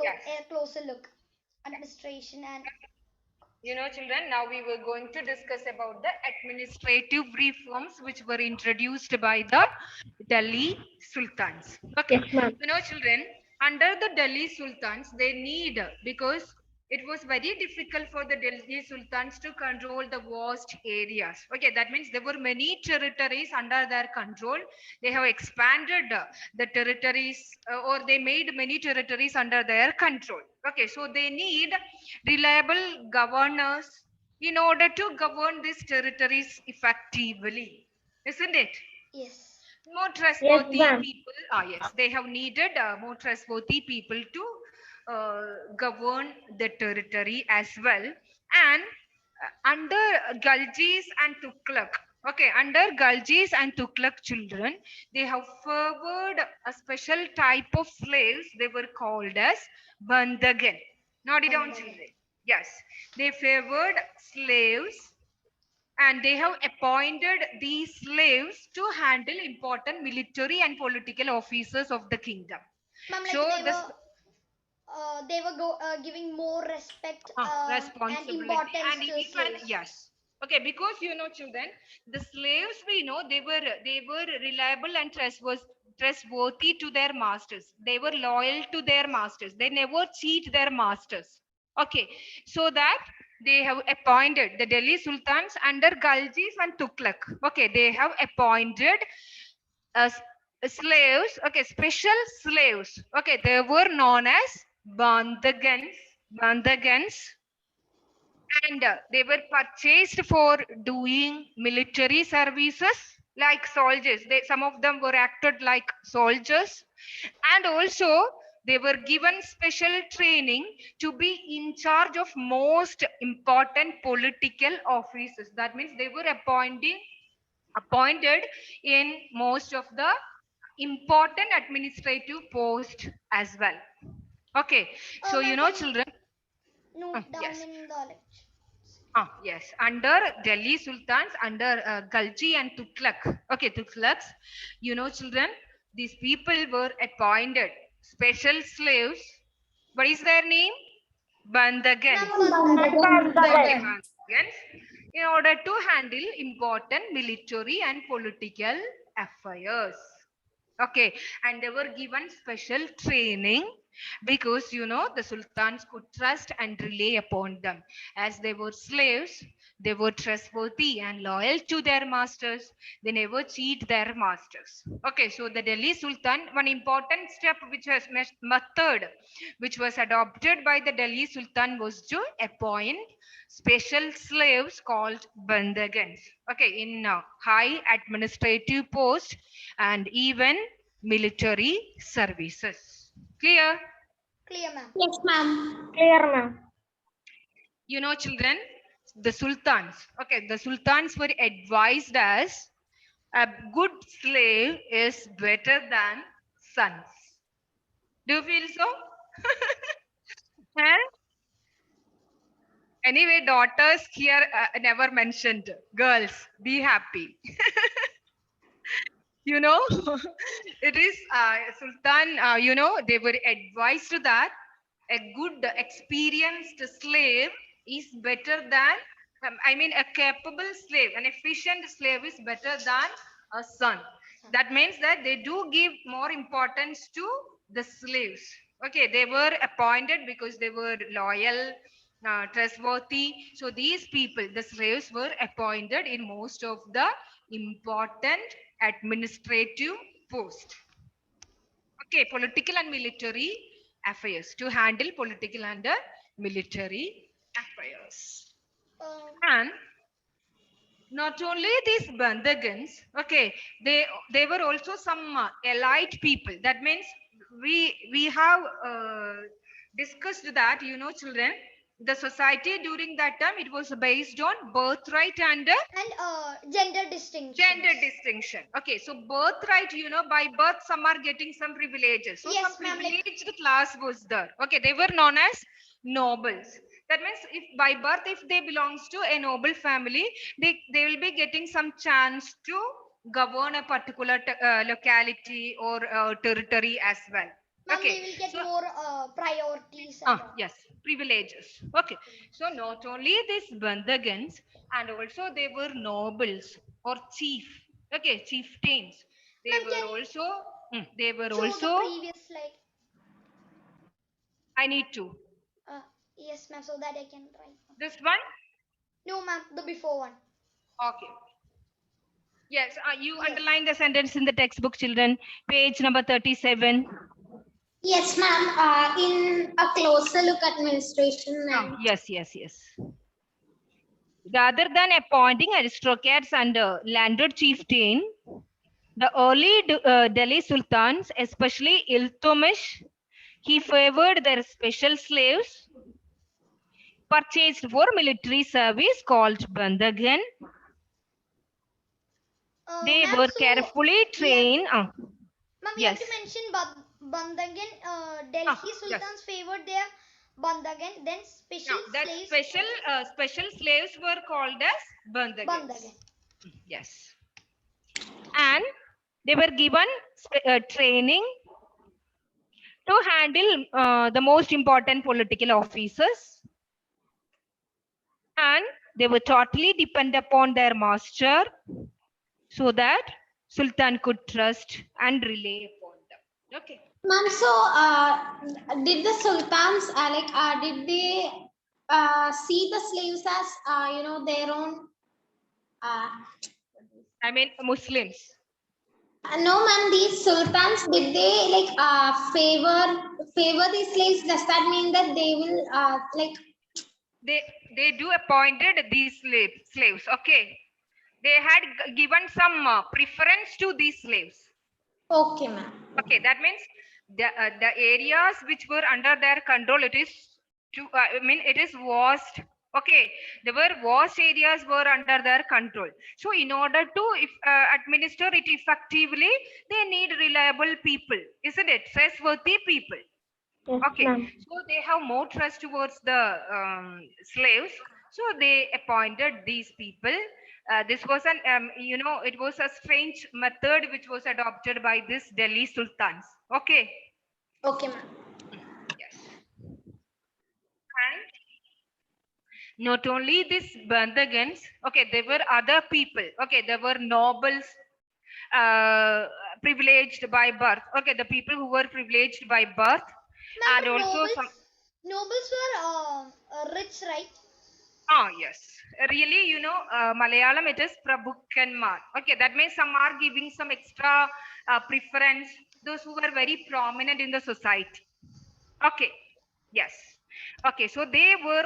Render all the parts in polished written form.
Yes. a closer look. Administration and Children, now we were going to discuss about the administrative reforms which were introduced by the Delhi Sultans. Okay. Yes, ma'am. Children, under the Delhi Sultans, they need, because it was very difficult for the Delhi Sultans to control the vast areas. Okay, that means there were many territories under their control. They have expanded the territories or they made many territories under their control. Okay, so they need reliable governors in order to govern these territories effectively, isn't it? yes. More Yes, trustworthy ma'am. people. Yes, they have needed more trustworthy people to govern the territory as well. And under Galjis and Tughlaq, okay, under Galjis and Tughlaq children, they have favored a special type of slaves. They were called as Bandagan. Not it down, children. Yes, they favored slaves and they have appointed these slaves to handle important military and political officers of the kingdom. Ma'am, like So this they were giving more respect and responsibility importance and to even slaves. yes, okay, because children, the slaves we know they were reliable and trustworthy to their masters. They were loyal to their masters. They never cheat their masters. Okay, so that they have appointed the Delhi Sultans under Galjis and Tughlaq. Okay, they have appointed as slaves. Okay, special slaves. Okay, they were known as bandagans, and they were purchased for doing military services like soldiers. Some of them were acted like soldiers, and also they were given special training to be in charge of most important political offices. That means they were appointed in most of the important administrative post as well. Okay, so Ma'am, can you children. note down Yes. in the lecture? Yes, under Delhi Sultans, under Galji and Tughlaq. Okay, Tughlaqs, children, these people were appointed special slaves. What is their name? Bandagans. Okay, Bandagan. Bandagans. In order to handle important military and political affairs. Okay, and they were given special training because the sultans could trust and rely upon them. As they were slaves, they were trustworthy and loyal to their masters. They never cheat their masters. Okay, so the Delhi Sultan, one important step which was method which was adopted by the Delhi Sultan was to appoint special slaves called bandagans. Okay, in high administrative post and even military services. Clear? Clear, ma'am. Yes, ma'am. Clear, ma'am. Children, the sultans. Okay, the sultans were advised as a good slave is better than sons. Do you feel so? Huh? Anyway, daughters here never mentioned. Girls, be happy. It is Sultan, they were advised that a good experienced slave is better than, a capable slave, an efficient slave is better than a son. That means that they do give more importance to the slaves. Okay, they were appointed because they were loyal, trustworthy. So these people, the slaves, were appointed in most of the important administrative post. Okay, political and military affairs, to handle political and military affairs. And not only these bandagans, okay, they were also some elite people. That means we have discussed that, children, the society during that time, it was based on birthright and gender distinction. Okay, so birthright, by birth some are getting some privileges. So Yes, some ma'am, privileged class was there. Okay, they were known as nobles. That means if by birth, if they belongs to a noble family, they will be getting some chance to govern a particular locality or territory as well. Ma'am, Okay, they will get so more priorities and all. yes, privileges. Okay, so not only these bandhagans, and also they were nobles or chief. Okay, chieftains. They Ma'am, were can also. They were show the also. previous slide? I need to. Uh, yes, ma'am, so that I can write. This one. No, ma'am, the before one. Okay. Yes, you Yes. underline the sentence in the textbook, children. Page number 37. Yes, ma'am. In a closer look administration, ma'am. Yes. Rather than appointing aristocrats and landed chieftain, the early Delhi sultans, especially Iltutmish, he favored their special slaves purchased for military service called bandagan. They Ma'am, were so carefully we have, trained. ma'am, we have Yes. to mention Bandagan. Delhi Yes. Sultans favored their Bandagan. Then special Now, that slaves. special slaves were called as bandagans. Bandagan. Yes. And they were given training to handle the most important political offices, and they were totally dependent upon their master so that Sultan could trust and rely upon them. Okay. Ma'am, so did the sultans did they see the slaves as their own? I mean Muslims. No, ma'am. These sultans did they favor these slaves? Does that mean that they will They do appointed these slaves. Okay. They had given some preference to these slaves. Okay, ma'am. Okay, that means the areas which were under their control, it is it is vast. Okay, there were vast areas were under their control. So in order to administer it effectively, they need reliable people, isn't it? Trustworthy people. Yes, Okay, ma'am. so they have more trust towards the slaves. So they appointed these people. This was an, it was a strange method which was adopted by this Delhi sultans. Okay. Okay, ma'am. Yes. And not only these bandhagans, okay, there were other people. Okay, there were nobles, privileged by birth. Okay, the people who were privileged by birth, and also some. Nobles were rich, right? Yes. Really, Malayalam, it is Prabhukanmar. Okay, that means some are giving some extra preference, those who were very prominent in the society. Okay, yes. Okay, so they were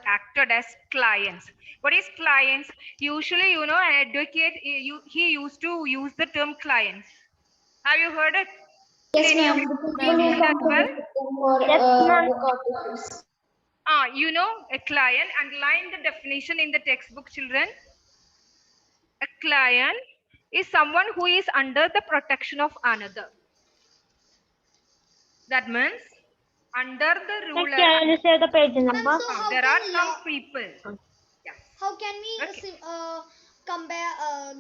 acted as clients. What is clients? Usually, an advocate, he used to use the term clients. Have you heard it? Yes, In any of ma'am. your The people who institution as come to well? visit them or Yes, ma'am. work out with us. A client, underline the definition in the textbook, children. A client is someone who is under the protection of another. That means under the ruler. Can you say the page number? Ma'am, so how There are can some people. Yes. how can we Okay. compare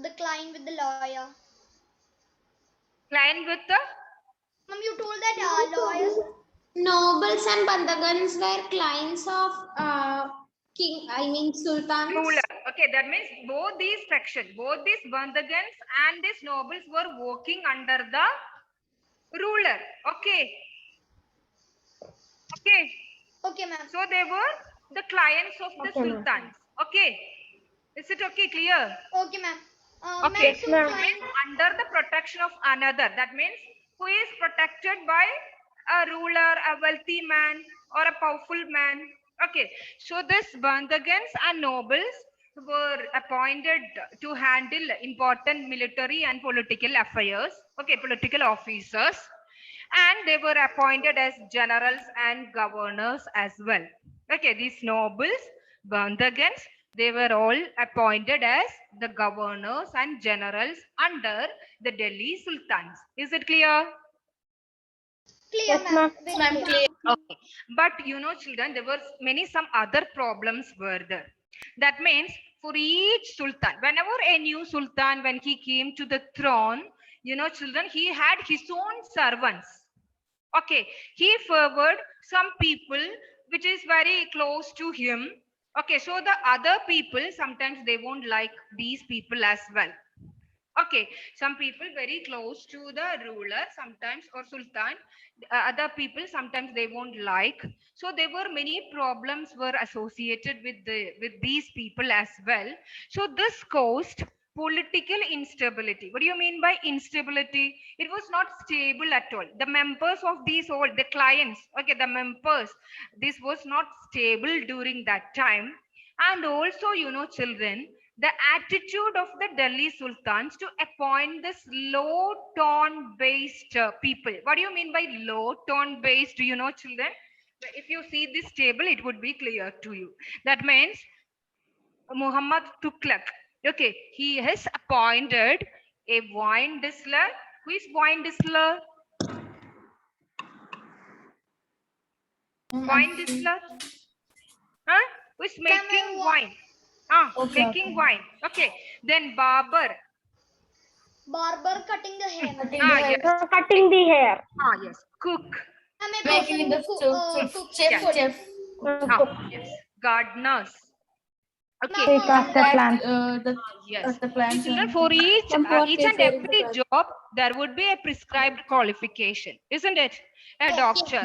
the client with the lawyer? Client with the Ma'am, you told that lawyers. Nobles and bandagans were clients of sultans. ruler. Okay, that means both these sections, both these bandhagans and these nobles were working under the ruler. Okay. Okay. Okay, ma'am. So they were the clients of the sultans. Okay. Is it okay? Clear? Okay, ma'am. Okay. Ma'am, so Under the protection of another. That means who is protected by a ruler, a wealthy man, or a powerful man. Okay. So this bandhagans and nobles were appointed to handle important military and political affairs. Okay, political officers. And they were appointed as generals and governors as well. Okay, these nobles, bandhagans, they were all appointed as the governors and generals under the Delhi sultans. Is it clear? clear, ma'am. Very clear. Okay. But children, there were some other problems were there. That means for each sultan, whenever a new sultan, when he came to the throne, children, he had his own servants. Okay, he favored some people which is very close to him. Okay, so the other people sometimes they won't like these people as well. Okay, some people very close to the ruler sometimes or sultan, other people sometimes they won't like. So there were many problems were associated with these people as well. So this caused political instability. What do you mean by instability? It was not stable at all. The members of these all the clients, okay, the members, this was not stable during that time. And also, children, the attitude of the Delhi Sultans to appoint this low tone based people. What do you mean by low tone based? Do you know, children? If you see this table, it would be clear to you. That means Muhammad Tughlaq. Okay, he has appointed a wine distiller. Who is wine distiller? Wine distiller? Huh? Who is making wine? Making wine. Okay. Then barber. Barber cutting the hair. Yes. Cutting the hair. Yes. Cook. Ma'am, a person Making the who cooks food. chef. Yes. Gardeners. Okay. Take off the plant. Yes. The plants. Children, for each and every job, there would be a prescribed qualification, isn't it? A doctor,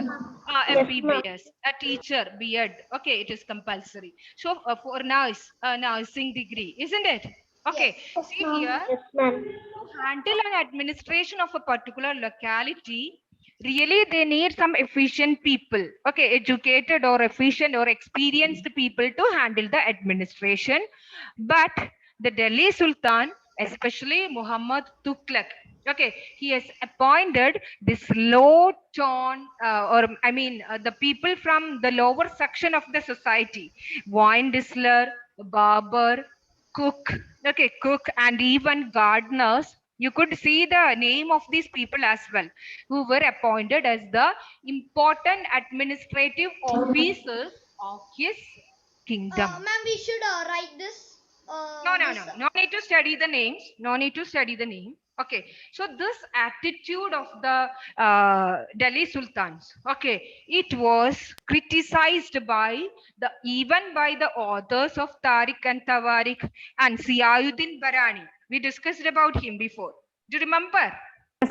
MBBS, a teacher, B.Ed. Okay, it is compulsory. So for nurse, nursing degree, isn't it? Okay. See here, Yes, ma'am. to handle an administration of a particular locality, really they need some efficient people, okay, educated or efficient or experienced people to handle the administration. But the Delhi Sultan, especially Muhammad Tughlaq, okay, he has appointed this low tone the people from the lower section of the society, wine distiller, barber, cook, okay, cook, and even gardeners. You could see the name of these people as well, who were appointed as the important administrative officers of his kingdom. Ma'am, we should write this. No need to study the names. No need to study the name. Okay, so this attitude of the Delhi Sultans, okay, it was criticized by even by the authors of Tariq and Tawarik and Ziauddin Barani. We discussed about him before. Do you remember?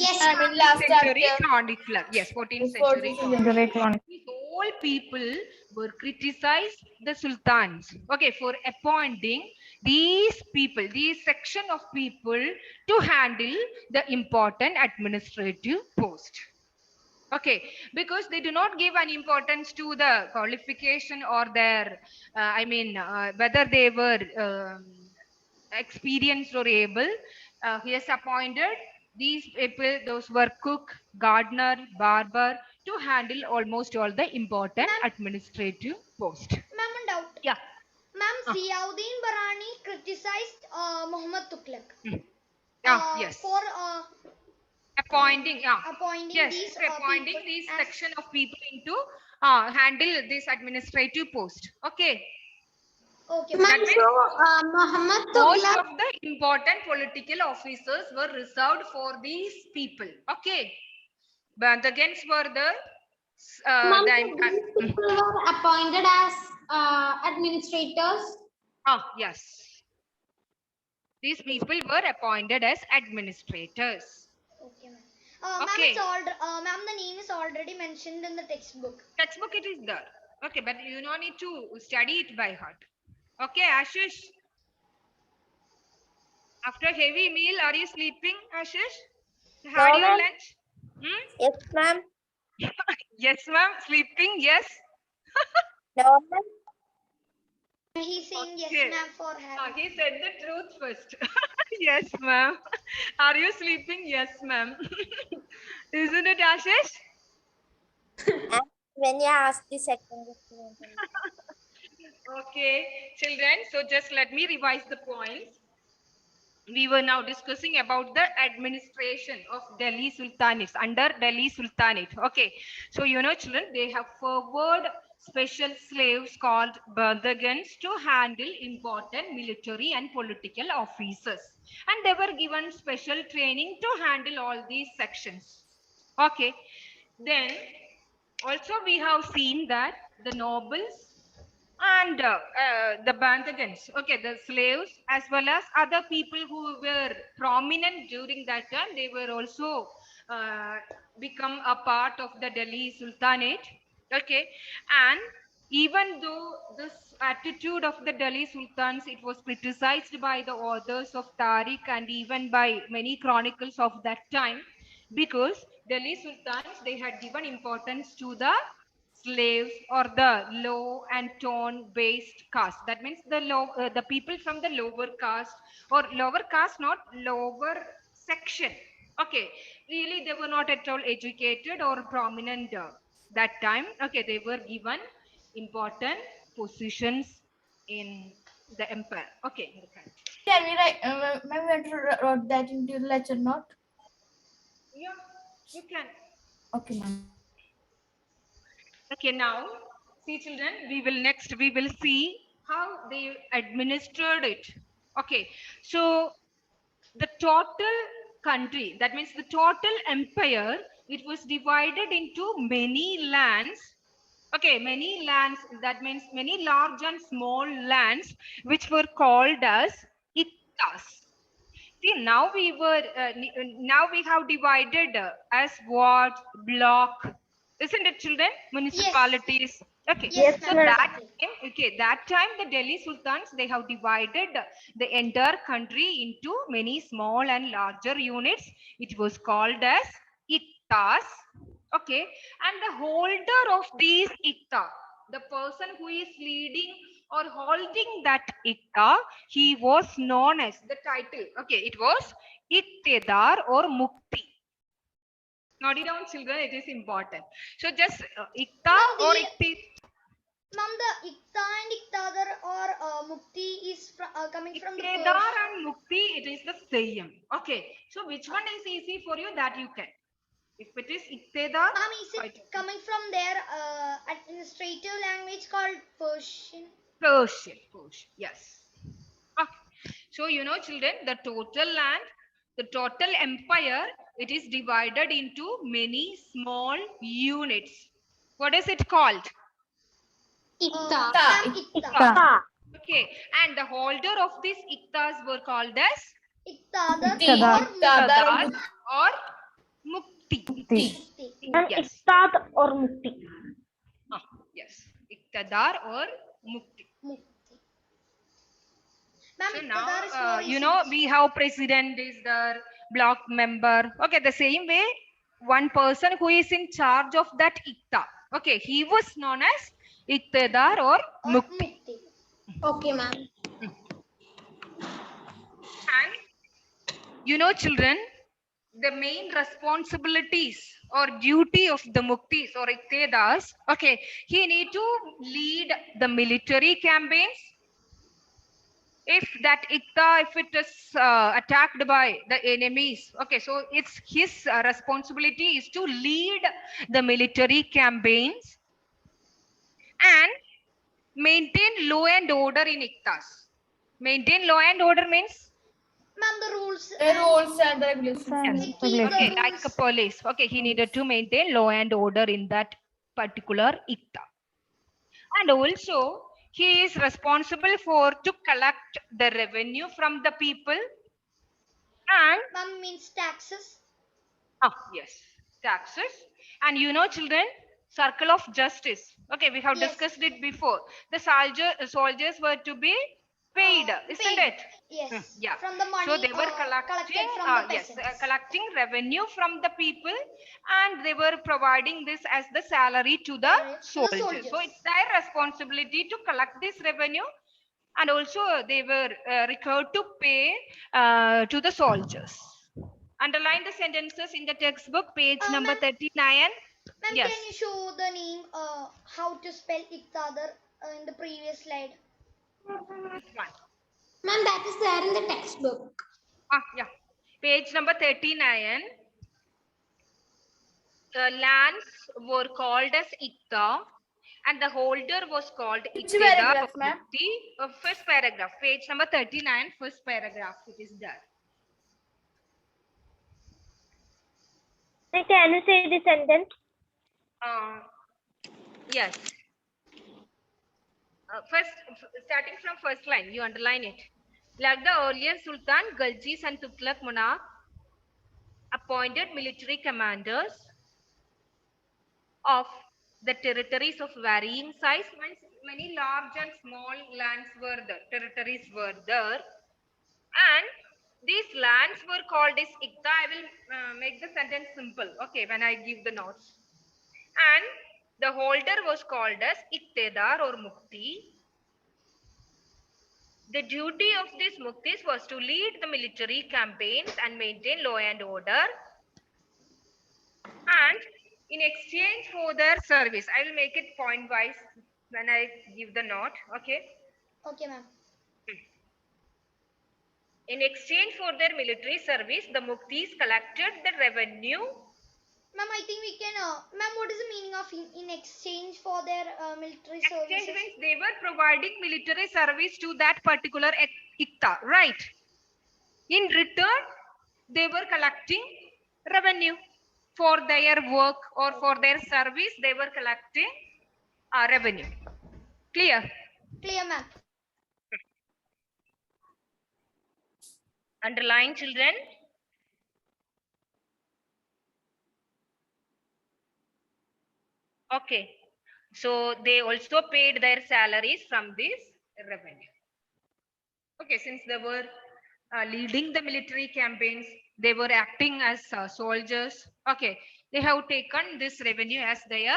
Yes, I mean, last Century chapter. chronicler. Yes, 14th century. 14th century. These all people were criticized the sultans, okay, for appointing these people, these section of people to handle the important administrative post. Okay, because they do not give an importance to the qualification or their, whether they were experienced or able. He has appointed these people, those were cook, gardener, barber, to handle almost all the important administrative post. Ma'am, a doubt. Yeah. Ma'am, Ziauddin Barani criticized Muhammad Tughlaq. Yes. For Appointing, appointing yes, these appointing people these as- section of people into handle this administrative post. Okay. Okay, ma'am. ma'am. That means So Muhammad most Tughlaq. of the important political officers were reserved for these people. Okay. But against were the Ma'am, so these people were appointed as administrators. yes. These people were appointed as administrators. Okay, ma'am. Ma'am, Okay. it's all. Ma'am, the name is already mentioned in the textbook. Textbook it is there. Okay, but you don't need to study it by heart. Okay, Ashish. After heavy meal, are you sleeping, Ashish? Had your ma'am. lunch? Yes, ma'am. Yes, ma'am. Sleeping, yes. No, ma'am. He's saying Okay. yes, ma'am, for having. He said the truth first. Yes, ma'am. Are you sleeping? Yes, ma'am. Isn't it, Ashish? When you ask the second question. Okay, children. So just let me revise the points. We were now discussing about the administration of Delhi Sultanates, under Delhi Sultanate. Okay, so children, they have forward special slaves called Bardagans to handle important military and political officers, and they were given special training to handle all these sections. Okay, Then also we have seen that the nobles and the bandagans, okay, the slaves as well as other people who were prominent during that time, they were also become a part of the Delhi Sultanate, okay. And even though this attitude of the Delhi Sultans, it was criticized by the authors of Tariq and even by many chronicles of that time, because Delhi Sultans, they had given importance to the slaves or the low and tone based caste. That means the people from the lower caste or lower caste, not lower section. Okay, really they were not at all educated or prominent that time. Okay, they were given important positions in the empire. Okay, in the country. Can we write, ma'am, we have to write that into the lecture note? Yeah, you can. Okay, ma'am. Okay, now see children, we will see how they administered it. Okay, so the total country, that means the total empire, it was divided into many lands. Okay, many lands, that means many large and small lands, which were called as iktas. See, now now we have divided as ward, block, isn't it, children? Municipalities. Okay. Yes, So ma'am. that Exactly. time, okay, that time the Delhi Sultans, they have divided the entire country into many small and larger units. It was called as iktas. Okay, and the holder of these ikta, the person who is leading or holding that ikta, he was known as the title. Okay, it was iktedar or mukti. Note it down, children, it is important. So just ikta Now or the ikti. ma'am, the Ikta and Iktadar or Mukti is coming from the Iktedar Persian. and mukti, it is the same. Okay, so which one is easy for you, that you can. If it is iktedar, Ma'am, is it coming from their administrative language called Persian? Persian, yes. Okay. So, children, the total land, the total empire, it is divided into many small units. What is it called? Ikta. Ma'am, Ikta. Ikta. Okay. And the holder of these iktas were called as Iktadar Iktadar. or Iktadar. Iktadar or Mukti. Mukti. Yes. or Mukti. Yes. Iktadar or Mukti. Mukti. Ma'am, So Iktadar is more now, easy. we have president is there, block member. Okay, the same way, one person who is in charge of that ikta. Okay, he was known as iktedar or mukti. Okay, ma'am. And children, the main responsibilities or duty of the muktis or iktedars. Okay, he need to lead the military campaigns. If that ikta, if it is attacked by the enemies, okay, so it's his responsibility is to lead the military campaigns and maintain law and order in iktas. Maintain law and order means? Ma'am, the rules. Rules and regulations. Keep the Okay, rules. like a police. Okay, he needed to maintain law and order in that particular ikta. And also, he is responsible for to collect the revenue from the people. And Ma'am means taxes. yes, taxes. And children, circle of justice. Okay, we have Yes. discussed it before. The soldiers were to be paid, isn't Paid. it? Yes. Yeah. From the money So they were collected collecting, from the yes, peasants. collecting revenue from the people, and they were providing this as the salary to the soldiers. So it's their responsibility to collect this revenue, and also they were required to pay to the soldiers. Underline the sentences in the textbook, page number 39. Ma'am, Yes. can you show the name, how to spell Iktadar in the previous slide? Which one? Ma'am, that is there in the textbook. Yeah. Page number 39. The lands were called as Ikta and the holder was called Iktedar. paragraph, ma'am? First paragraph. Page number 39, first paragraph. It is there. Can you say the sentence? Yes. First, starting from first line, you underline it. Like the earlier Sultan, Galjis and Tughlaq monarch appointed military commanders of the territories of varying size. Many large and small lands were there, territories were there, and these lands were called as Ikta. I will make the sentence simple, okay, when I give the notes. And the holder was called as Iktedar or Mukti. The duty of these Muktis was to lead the military campaigns and maintain law and order. And in exchange for their service, I will make it point wise when I give the note, okay? Okay, ma'am. In exchange for their military service, the Muktis collected the revenue. Ma'am, I think we can. Ma'am, what is the meaning of in exchange for their military Exchange services? means they were providing military service to that particular Ikta, right? In return, they were collecting revenue for their work or for their service. They were collecting revenue. Clear? Clear, ma'am. Underline, children. Okay. So they also paid their salaries from this revenue. Okay, since they were leading the military campaigns, they were acting as soldiers. Okay, they have taken this revenue as their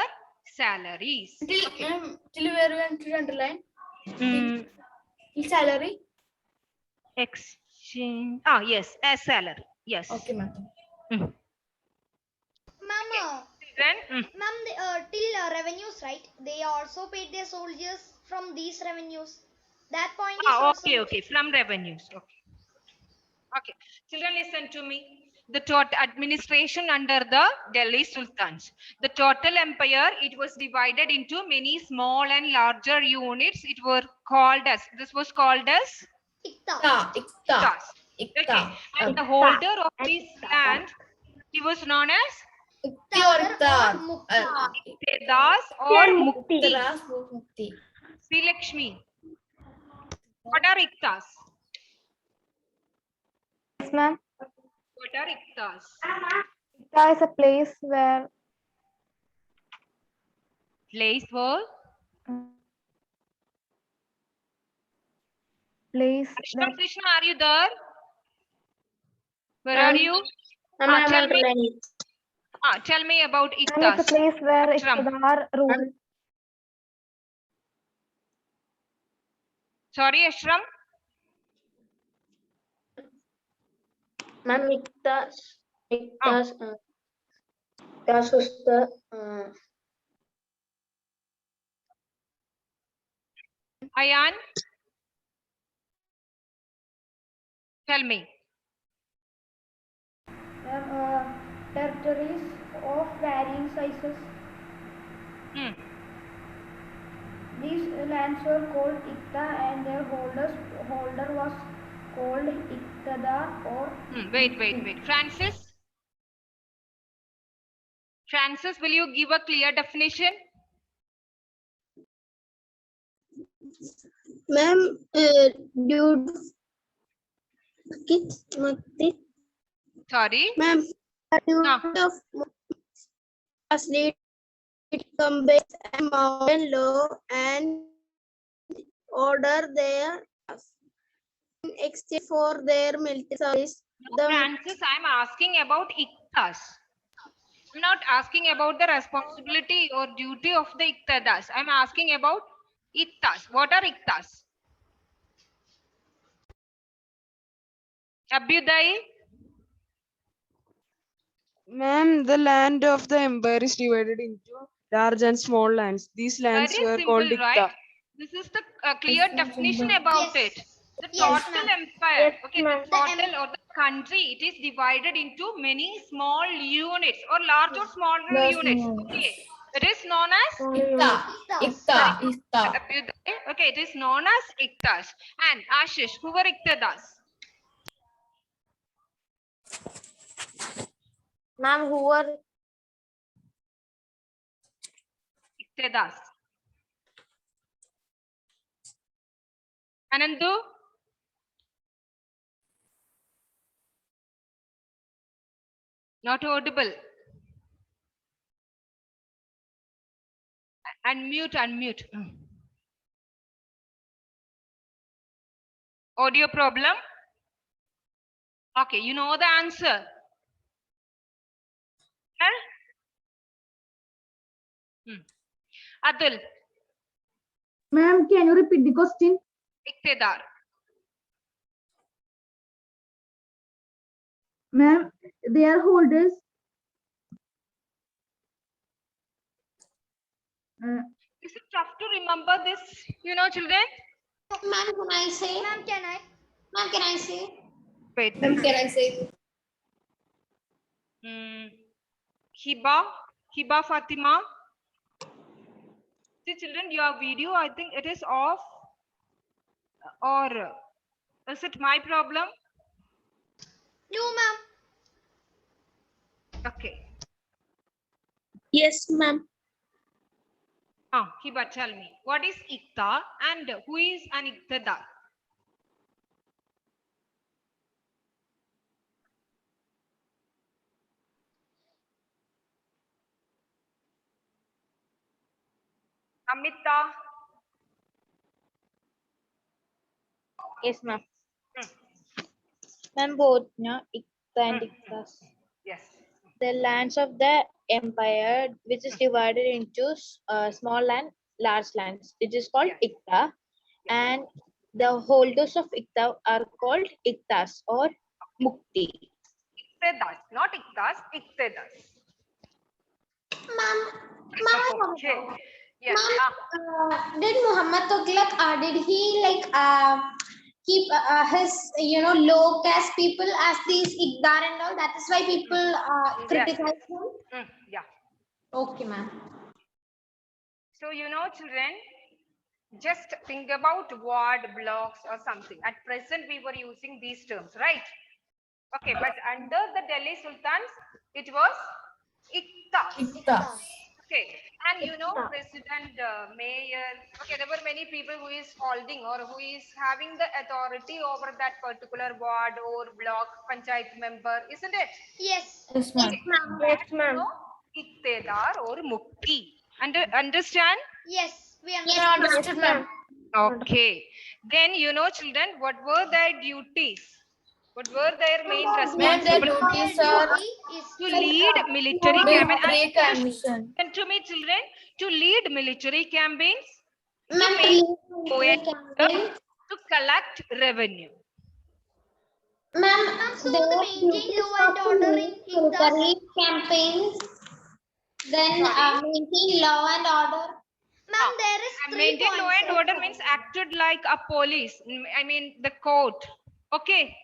salaries. Till, Okay. till where we want to underline? Mm, Till salary? exchange. Yes, as salary. Yes. Okay, ma'am. Mm. Ma'am, Then, ma'am, till revenues, right? They also paid their soldiers from these revenues. That point is also. okay. From revenues. Okay. Okay. Children, listen to me. The total administration under the Delhi Sultans. The total empire, it was divided into many small and larger units. It were called as, this was called as Ikta. Iktas. Okay. And the holder of this land, he was known as Iktadar or Mukti. Iktedas or Mukti. Mukti. Sri Lakshmi. What are Iktas? Yes, ma'am. What are Iktas? Ikta is a place where place Ashram that Krishna, are you there? Where are you? Tell me about and Iktas. it's a place where Ashram. Iqtidar ruled. Sorry, Ashram. Ma'am, Iktas was the Ayan. Tell me. Territories of varying sizes. These lands were called Ikta and their holder was called Iktadar or Wait. Francis, will you give a clear definition? ma'am, due Sorry. ma'am, due of was lead combat and mountain law and order their in exchange for their military service. Francis, I am asking about Iktas. I'm not asking about the responsibility or duty of the Iktadas. I'm asking about Iktas. What are Iktas? Abhyuday? Ma'am, the land of the empire is divided into large and small lands. These lands Very were simple, called right? Ikta. This is the clear definition about Yes. it. The Yes, total ma'am. empire, Yes, okay, ma'am. the total or the country, it is divided into many small units or large or smaller units. Okay, it is known as Ikta. okay, it is known as Iktas. And Ashish, who were Iktadas? Ma'am, who were Iktedas. Anandu? Not audible. Unmute, unmute. Audio problem? Okay, you know the answer. Huh? Adul, Ma'am, can you repeat the question? Iktedar. Ma'am, they are holders. Is it tough to remember this, children? Ma'am, can I say? Ma'am, can I? Ma'am, can I say? Wait. Ma'am, can I say? Hiba Fatima. See, children, your video, I think it is off. Or is it my problem? No, ma'am. Okay. Yes, ma'am. Hiba, tell me, what is Ikta and who is an Iktedar? Amita? Yes, ma'am. Ma'am, both Ikta and Iktas. Yes. The lands of the empire, which is divided into small and large lands, it is called Yes. Ikta, and the holders of Ikta are called Iktas or Mukti. Iktedas, not Iktas, Iktedas. Ma'am, I have a Okay. doubt. Yes. Ma'am, did Muhammad Tughlaq, did he keep his low caste people as these Igdar and all? That is why people criticize him. Yeah. Okay, ma'am. So, children, just think about word blocks or something. At present, we were using these terms, right? Okay, but under the Delhi Sultans, it was Ikta. Okay, and president, mayor, okay, there were many people who is holding or who is having the authority over that particular ward or block, panchayat member, isn't it? Yes. Yes, ma'am. Yes, ma'am. Iktedar or Mukti. Understand? Yes, we Yes, understand. ma'am. Okay. Then, children, what were their duties? What were their main Ma'am, their responsibilities? duties are Duty is To lead military campaigns. military commission. And to me, children, to lead military campaigns, to Ma'am, make to lead military campaign. to collect revenue. Ma'am, so there the are maintain duties law and of order lead in Igtas. military campaigns. Then Sorry? maintain law and order. Ma'am, there is 3 Maintain points. law and right? order means acted like a police. I mean the court. Okay.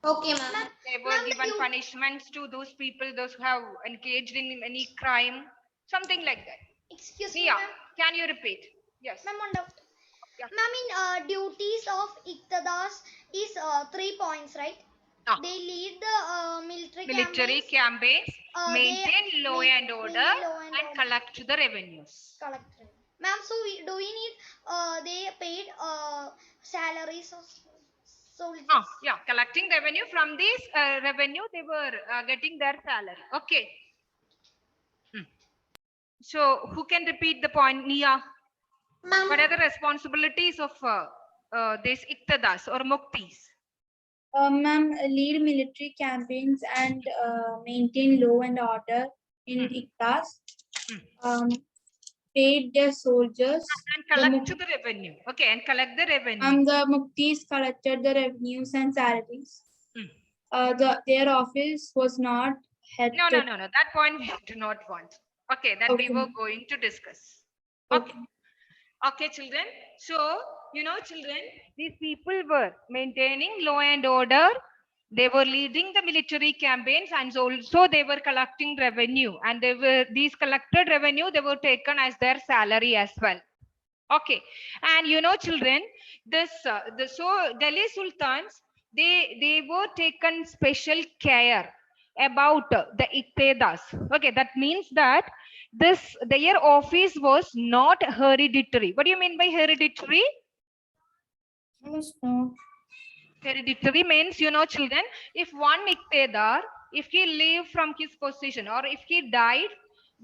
Okay, ma'am. They were given punishments to those people, those who have engaged in any crime, something like that. Excuse me, Nia, ma'am. can you repeat? Yes. Ma'am, one doubt. Yeah. Ma'am, in duties of Iktadas is 3 points, right? They lead the Military campaigns, maintain law and order, and collect the revenues. Ma'am, so do we need they paid salaries of soldiers? Yeah, collecting revenue from this revenue, they were getting their salary. Okay. So who can repeat the point, Nia? What are the responsibilities of these Iktadas or Muktis? Ma'am, lead military campaigns and maintain law and order in Iktas. Paid their soldiers. And collect the revenue. Okay, and collect the revenue. And the Muktis collected the revenues and salaries. Their office was not head. No. That point we do not want. Okay, that we were going to discuss. Okay, children. So, children, these people were maintaining law and order. They were leading the military campaigns, and also they were collecting revenue. And these collected revenue, they were taken as their salary as well. Okay, and children, so Delhi Sultans, they were taken special care about the Iktedas. Okay, that means that their office was not hereditary. What do you mean by hereditary? Hereditary means, you know, children, if one Iqtedar, if he leave from his position or if he died,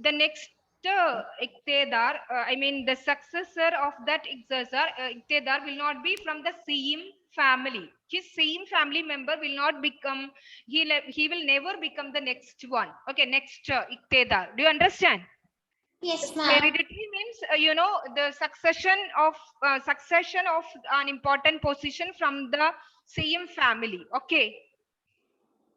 the next Iqtedar, I mean the successor of that Iqtedar will not be from the same family. His same family member will not become, he will never become the next one. Okay, next Iqtedar. Do you understand? Yes, ma'am. Hereditary means, you know, the succession of an important position from the same family. Okay.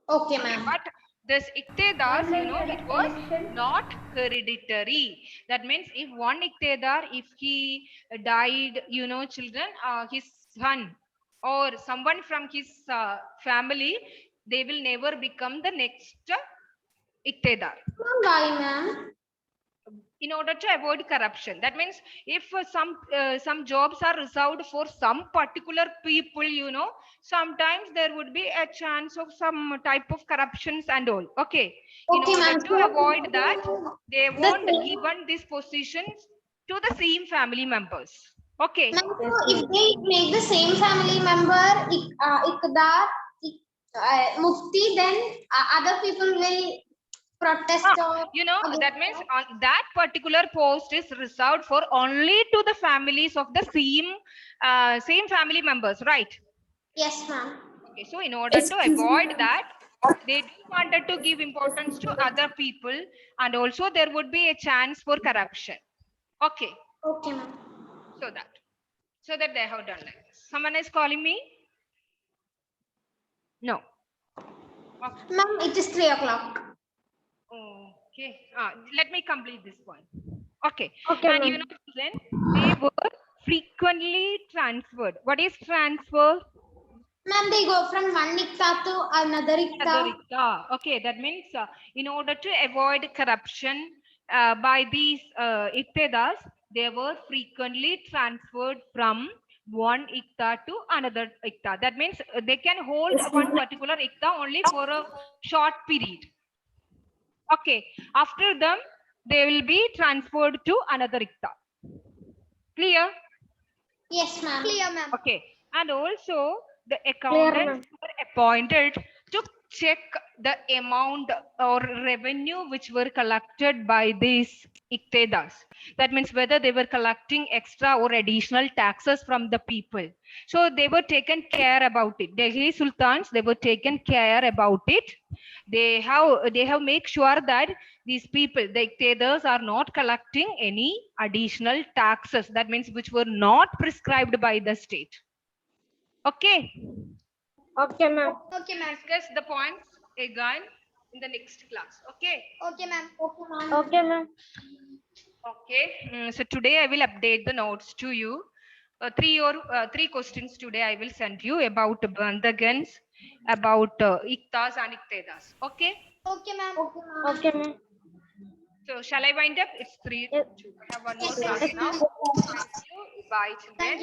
Okay, Okay, ma'am. but this Iqtedars, you know, it was Election. not hereditary. That means if one Iqtedar, if he died, you know, children, his son or someone from his family, they will never become the next Iqtedar. Why, ma'am? In order to avoid corruption. That means if some jobs are reserved for some particular people, you know, sometimes there would be a chance of some type of corruptions and all. Okay, in Okay, order ma'am. to avoid that, they The won't same. given these positions to the same family members. Okay. Ma'am, so if they make the same family member Iqdar, Mufti, then other people will protest or You know, against that means that. on that particular post is reserved for only to the families of the same family members, right? Yes, ma'am. Okay, so in order to avoid that, they do wanted to give importance to other people, and also there would be a chance for corruption. Okay, Okay, ma'am. so that they have done like this. Someone is calling me? No. Okay. Ma'am, it is 3 o'clock. Okay. Let me complete this point. Okay. Okay, And ma'am. you know, then they were frequently transferred. What is transfer? Ma'am, they go from one Iqta to another Iqta. Okay, that means in order to avoid corruption by these Iqtedars, they were frequently transferred from one Iqta to another Iqta. That means they can hold one particular Iqta only for a short period. Okay, after them, they will be transferred to another Iqta. Clear? Yes, ma'am. Clear, ma'am. Okay, and also the accountants were appointed to check the amount or revenue which were collected by these Iqtedas. That means whether they were collecting extra or additional taxes from the people. So they were taken care about it. Delhi Sultans, they were taken care about it. They have make sure that these people, the Iqtedas, are not collecting any additional taxes. That means which were not prescribed by the state. Okay. Okay, ma'am. Okay, ma'am. Discuss the points again in the next class. Okay. Okay, ma'am. Okay, ma'am. Okay, ma'am. Okay. So today I will update the notes to you. Three questions today I will send you about bandhagans, about Iqtas and Iqtedas. Okay. Okay, ma'am. Okay, ma'am. So shall I wind up? It's 3. I have one more class now. Thank you. Bye, children.